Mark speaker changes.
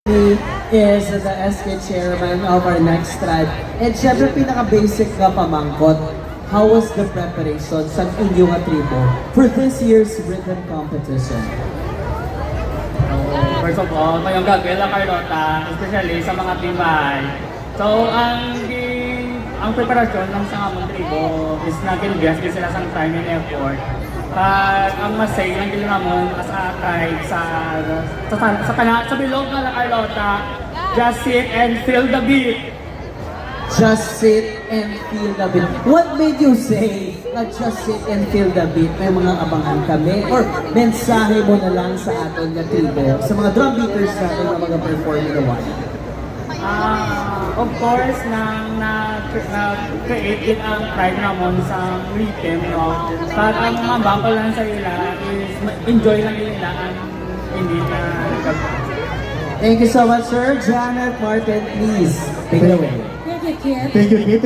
Speaker 1: is the SK chairman of our next tribe. And syempre pinaka-basic na pamangkot. How was the preparation sa inyong tribo for this year's rhythm competition?
Speaker 2: First of all, ngayong gagawin Carlota, especially sa mga tibay. So, ang preparasyon ng sa among tribo is nag-invest din sila sa time and effort. At ang masay ng ginamon as a tribe sa bilog na Carlota, just sit and feel the beat.
Speaker 1: Just sit and feel the beat. What made you say na just sit and feel the beat? May mga abangan kami? Or mensahe mo na lang sa atin na tribo, sa mga drum beaters natin na mag-perform in the one?
Speaker 2: Of course, na-create din ang pride namon sa rhythm, no? But ang mabangko lang sa ila is enjoy lang nila ang hindi na
Speaker 1: Thank you so much, sir. Janet Martin, please take it away.
Speaker 3: Thank you, Kit.
Speaker 4: Thank you, Kit.